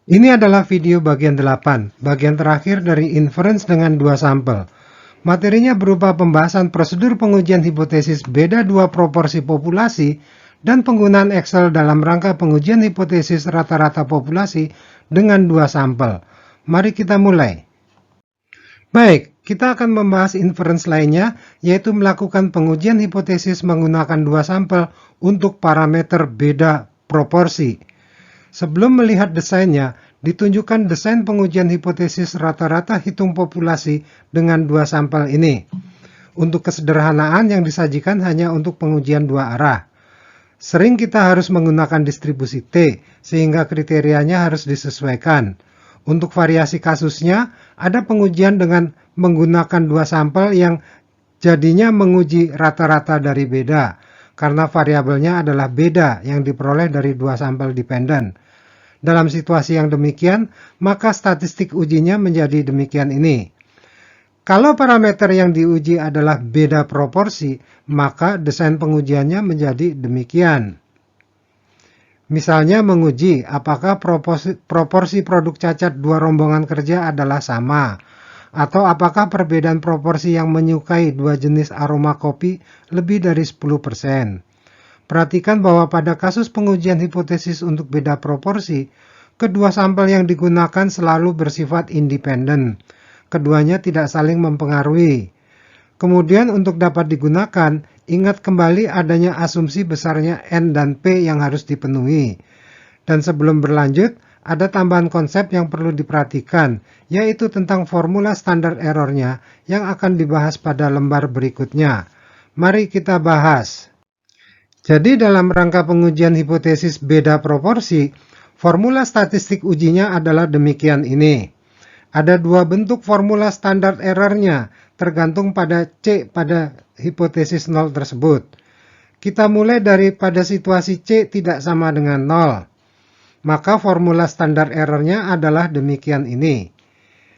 Ini adalah video bagian 8, bagian terakhir dari inference dengan dua sampel. Materinya berupa pembahasan prosedur pengujian hipotesis beda dua proporsi populasi dan penggunaan Excel dalam rangka pengujian hipotesis rata-rata populasi dengan dua sampel. Mari kita mulai. Baik, kita akan membahas inference lainnya, yaitu melakukan pengujian hipotesis menggunakan dua sampel untuk parameter beda proporsi. Sebelum melihat desainnya, ditunjukkan desain pengujian hipotesis rata-rata hitung populasi dengan dua sampel ini. Untuk kesederhanaan yang disajikan hanya untuk pengujian dua arah. Sering kita harus menggunakan distribusi T, sehingga kriterianya harus disesuaikan. Untuk variasi kasusnya, ada pengujian dengan menggunakan dua sampel yang jadinya menguji rata-rata dari beda, karena variabelnya adalah beda yang diperoleh dari dua sampel dependen. Dalam situasi yang demikian, maka statistik ujinya menjadi demikian ini. Kalau parameter yang diuji adalah beda proporsi, maka desain pengujiannya menjadi demikian. Misalnya menguji apakah proporsi produk cacat dua rombongan kerja adalah sama, atau apakah perbedaan proporsi yang menyukai dua jenis aroma kopi lebih dari 10%. Perhatikan bahwa pada kasus pengujian hipotesis untuk beda proporsi, kedua sampel yang digunakan selalu bersifat independen. Keduanya tidak saling mempengaruhi. Kemudian untuk dapat digunakan, ingat kembali adanya asumsi besarnya N dan P yang harus dipenuhi. Dan sebelum berlanjut, ada tambahan konsep yang perlu diperhatikan, yaitu tentang formula standar errornya yang akan dibahas pada lembar berikutnya. Mari kita bahas. Jadi dalam rangka pengujian hipotesis beda proporsi, formula statistik ujinya adalah demikian ini. Ada dua bentuk formula standar errornya, tergantung pada C pada hipotesis 0 tersebut. Kita mulai dari pada situasi C tidak sama dengan 0. Maka formula standar errornya adalah demikian ini.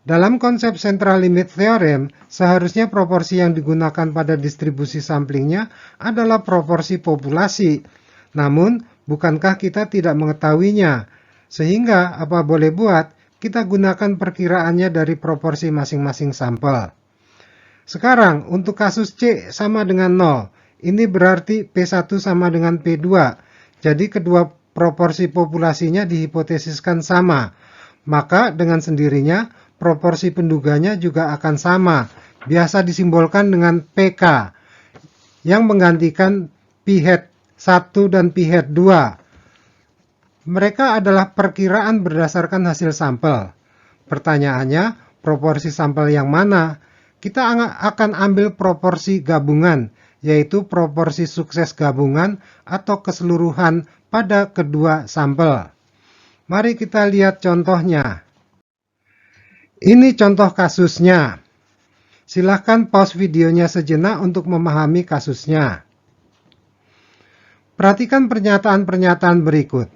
Dalam konsep central limit theorem, seharusnya proporsi yang digunakan pada distribusi samplingnya adalah proporsi populasi. Namun, bukankah kita tidak mengetahuinya? Sehingga, apa boleh buat, kita gunakan perkiraannya dari proporsi masing-masing sampel. Sekarang, untuk kasus C sama dengan 0, ini berarti P1 sama dengan P2. Jadi, kedua proporsi populasinya dihipotesiskan sama. Maka, dengan sendirinya, proporsi penduganya juga akan sama, biasa disimbolkan dengan PK, yang menggantikan p-hat 1 dan p-hat 2. Mereka adalah perkiraan berdasarkan hasil sampel. Pertanyaannya, proporsi sampel yang mana? Kita akan ambil proporsi gabungan, yaitu proporsi sukses gabungan atau keseluruhan pada kedua sampel. Mari kita lihat contohnya. Ini contoh kasusnya. Silahkan pause videonya sejenak untuk memahami kasusnya. Perhatikan pernyataan-pernyataan berikut.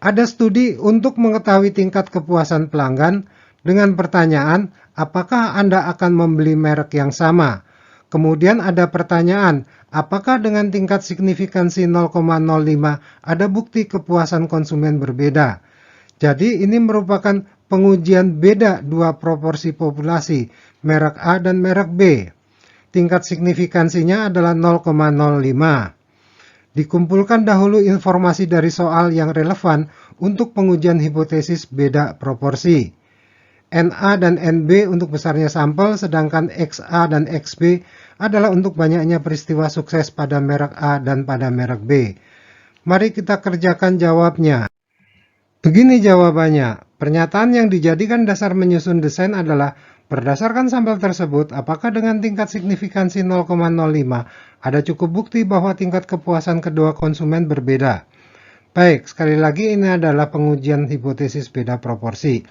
Ada studi untuk mengetahui tingkat kepuasan pelanggan dengan pertanyaan, apakah Anda akan membeli merek yang sama? Kemudian ada pertanyaan, apakah dengan tingkat signifikansi 0,05 ada bukti kepuasan konsumen berbeda? Jadi ini merupakan pengujian beda dua proporsi populasi, merek A dan merek B. Tingkat signifikansinya adalah 0,05. Dikumpulkan dahulu informasi dari soal yang relevan untuk pengujian hipotesis beda proporsi. NA dan NB untuk besarnya sampel, sedangkan XA dan XB adalah untuk banyaknya peristiwa sukses pada merek A dan pada merek B. Mari kita kerjakan jawabnya. Begini jawabannya. Pernyataan yang dijadikan dasar menyusun desain adalah berdasarkan sampel tersebut, apakah dengan tingkat signifikansi 0,05 ada cukup bukti bahwa tingkat kepuasan kedua konsumen berbeda. Baik, sekali lagi ini adalah pengujian hipotesis beda proporsi.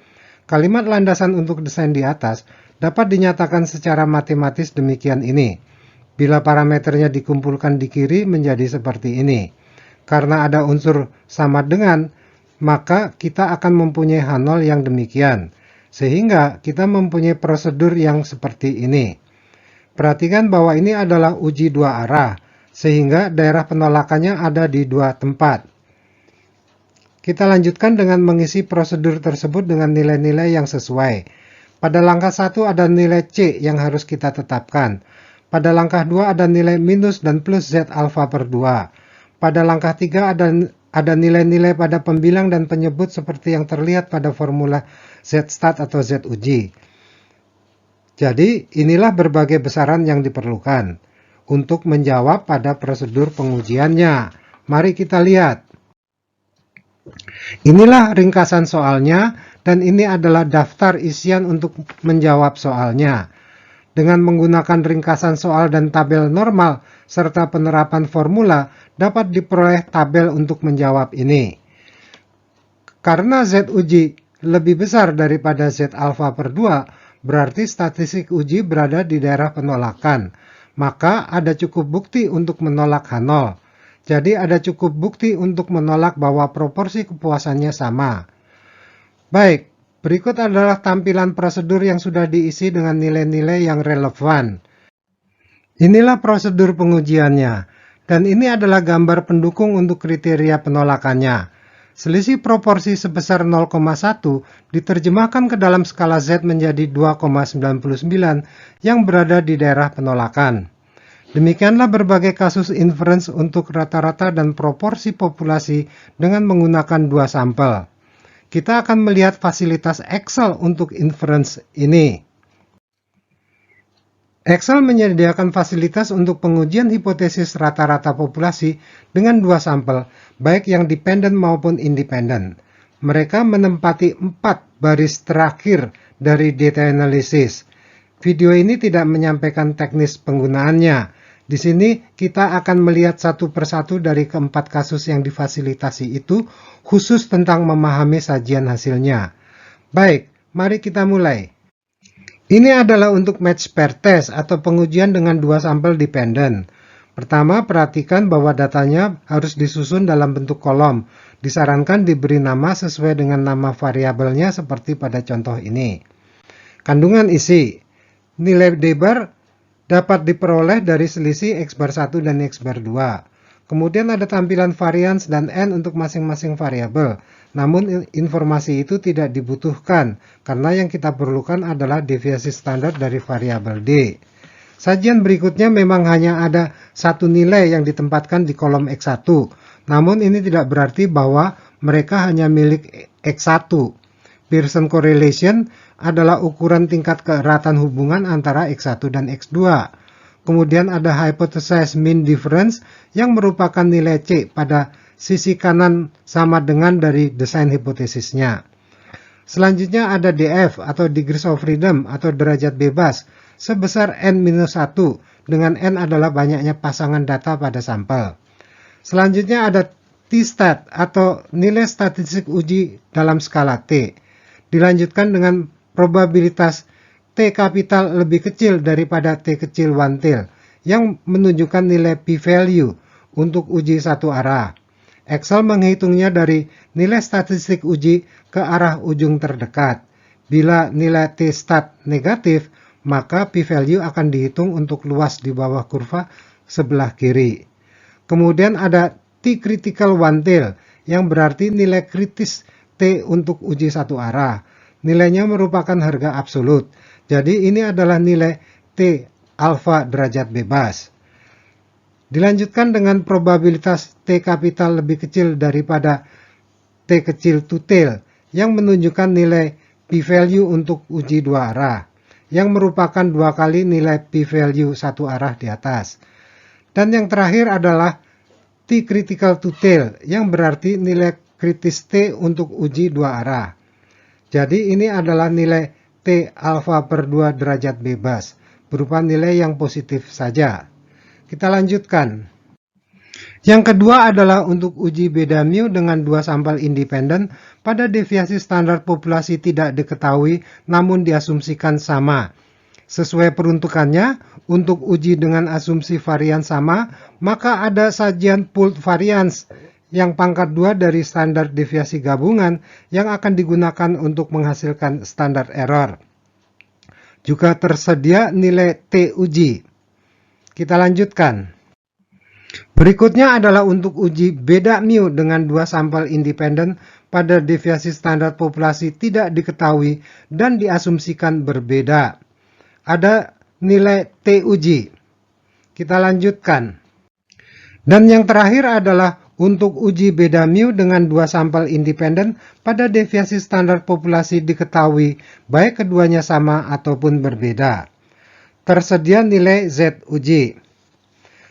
Kalimat landasan untuk desain di atas dapat dinyatakan secara matematis demikian ini. Bila parameternya dikumpulkan di kiri menjadi seperti ini. Karena ada unsur sama dengan, maka kita akan mempunyai H0 yang demikian. Sehingga kita mempunyai prosedur yang seperti ini. Perhatikan bahwa ini adalah uji dua arah, sehingga daerah penolakannya ada di dua tempat. Kita lanjutkan dengan mengisi prosedur tersebut dengan nilai-nilai yang sesuai. Pada langkah 1 ada nilai C yang harus kita tetapkan. Pada langkah 2 ada nilai minus dan plus Z alfa per 2. Pada langkah 3 ada nilai-nilai pada pembilang dan penyebut seperti yang terlihat pada formula Z start atau Z uji. Jadi, inilah berbagai besaran yang diperlukan untuk menjawab pada prosedur pengujiannya. Mari kita lihat. Inilah ringkasan soalnya, dan ini adalah daftar isian untuk menjawab soalnya. Dengan menggunakan ringkasan soal dan tabel normal, serta penerapan formula, dapat diperoleh tabel untuk menjawab ini. Karena Z uji lebih besar daripada Z alfa per 2, berarti statistik uji berada di daerah penolakan. Maka ada cukup bukti untuk menolak H0. Jadi ada cukup bukti untuk menolak bahwa proporsi kepuasannya sama. Baik, berikut adalah tampilan prosedur yang sudah diisi dengan nilai-nilai yang relevan. Inilah prosedur pengujiannya, dan ini adalah gambar pendukung untuk kriteria penolakannya. Selisih proporsi sebesar 0,1 diterjemahkan ke dalam skala Z menjadi 2,99 yang berada di daerah penolakan. Demikianlah berbagai kasus inference untuk rata-rata dan proporsi populasi dengan menggunakan dua sampel. Kita akan melihat fasilitas Excel untuk inference ini. Excel menyediakan fasilitas untuk pengujian hipotesis rata-rata populasi dengan dua sampel, baik yang dependen maupun independen. Mereka menempati 4 baris terakhir dari data analysis. Video ini tidak menyampaikan teknis penggunaannya. Di sini kita akan melihat satu persatu dari keempat kasus yang difasilitasi itu, khusus tentang memahami sajian hasilnya. Baik, mari kita mulai. Ini adalah untuk match pair test atau pengujian dengan dua sampel dependen. Pertama, perhatikan bahwa datanya harus disusun dalam bentuk kolom. Disarankan diberi nama sesuai dengan nama variabelnya seperti pada contoh ini. Kandungan isi. Nilai D bar dapat diperoleh dari selisih X bar 1 dan X bar 2. Kemudian ada tampilan varians dan N untuk masing-masing variabel. Namun informasi itu tidak dibutuhkan, karena yang kita perlukan adalah deviasi standar dari variabel D. Sajian berikutnya memang hanya ada satu nilai yang ditempatkan di kolom X1. Namun ini tidak berarti bahwa mereka hanya milik X1. Pearson correlation adalah ukuran tingkat keeratan hubungan antara X1 dan X2. Kemudian ada hypothesize mean difference yang merupakan nilai C pada sisi kanan sama dengan dari desain hipotesisnya. Selanjutnya ada DF atau degrees of freedom atau derajat bebas sebesar N-1 dengan N adalah banyaknya pasangan data pada sampel. Selanjutnya ada T-stat atau nilai statistik uji dalam skala T. Dilanjutkan dengan probabilitas T kapital lebih kecil daripada T kecil one tail yang menunjukkan nilai p-value untuk uji satu arah. Excel menghitungnya dari nilai statistik uji ke arah ujung terdekat. Bila nilai T-stat negatif, maka p-value akan dihitung untuk luas di bawah kurva sebelah kiri. Kemudian ada T-critical one tail yang berarti nilai kritis T untuk uji satu arah. Nilainya merupakan harga absolut. Jadi ini adalah nilai T alfa derajat bebas. Dilanjutkan dengan probabilitas T kapital lebih kecil daripada T kecil two tail yang menunjukkan nilai p-value untuk uji dua arah, yang merupakan 2 kali nilai p-value satu arah di atas. Dan yang terakhir adalah T critical two tail yang berarti nilai kritis T untuk uji dua arah. Jadi ini adalah nilai T alfa per 2 derajat bebas, berupa nilai yang positif saja. Kita lanjutkan. Yang kedua adalah untuk uji beta mu dengan dua sampel independen pada deviasi standar populasi tidak diketahui namun diasumsikan sama. Sesuai peruntukannya, untuk uji dengan asumsi varian sama, maka ada sajian pooled variance yang pangkat 2 dari standar deviasi gabungan yang akan digunakan untuk menghasilkan standar error. Juga tersedia nilai T uji. Kita lanjutkan. Berikutnya adalah untuk uji beda mu dengan dua sampel independen pada deviasi standar populasi tidak diketahui dan diasumsikan berbeda. Ada nilai T uji. Kita lanjutkan. Dan yang terakhir adalah untuk uji beda mu dengan dua sampel independen pada deviasi standar populasi diketahui baik keduanya sama ataupun berbeda. Tersedia nilai Z uji.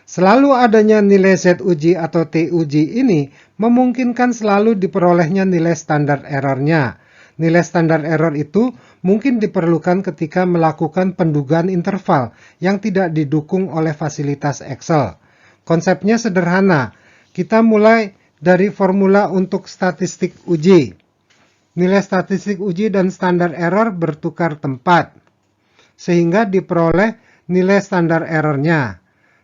Selalu adanya nilai Z uji atau T uji ini memungkinkan selalu diperolehnya nilai standar errornya. Nilai standar error itu mungkin diperlukan ketika melakukan pendugaan interval yang tidak didukung oleh fasilitas Excel. Konsepnya sederhana. Kita mulai dari formula untuk statistik uji. Nilai statistik uji dan standar error bertukar tempat, sehingga diperoleh nilai standar errornya.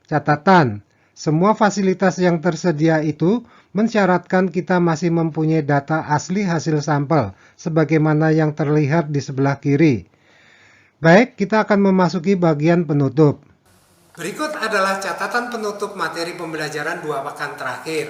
Catatan, semua fasilitas yang tersedia itu mensyaratkan kita masih mempunyai data asli hasil sampel, sebagaimana yang terlihat di sebelah kiri. Baik, kita akan memasuki bagian penutup. Berikut adalah catatan penutup materi pembelajaran 2 pekan terakhir.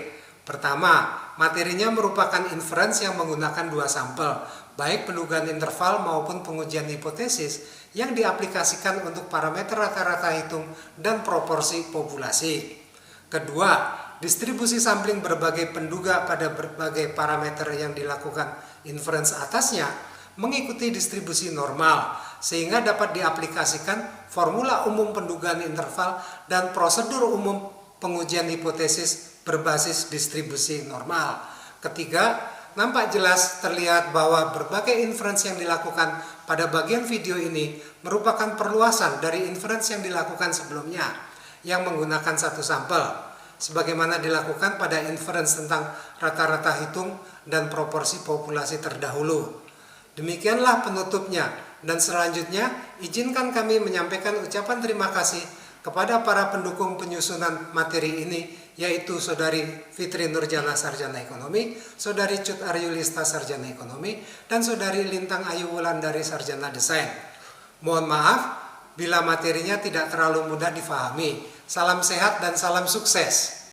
Pertama, materinya merupakan inference yang menggunakan dua sampel, baik pendugaan interval maupun pengujian hipotesis yang diaplikasikan untuk parameter rata-rata hitung dan proporsi populasi. Kedua, distribusi sampling berbagai penduga pada berbagai parameter yang dilakukan inference atasnya mengikuti distribusi normal, sehingga dapat diaplikasikan formula umum pendugaan interval dan prosedur umum pengujian hipotesis berbasis distribusi normal. Ketiga, nampak jelas terlihat bahwa berbagai inference yang dilakukan pada bagian video ini merupakan perluasan dari inference yang dilakukan sebelumnya yang menggunakan satu sampel, sebagaimana dilakukan pada inference tentang rata-rata hitung dan proporsi populasi terdahulu. Demikianlah penutupnya, dan selanjutnya izinkan kami menyampaikan ucapan terima kasih kepada para pendukung penyusunan materi ini, yaitu Saudari Fitri Nurjana Sarjana Ekonomi, Saudari Cut Aryulista Sarjana Ekonomi, dan Saudari Lintang Ayu Wulandari Sarjana Desain. Mohon maaf bila materinya tidak terlalu mudah difahami. Salam sehat dan salam sukses.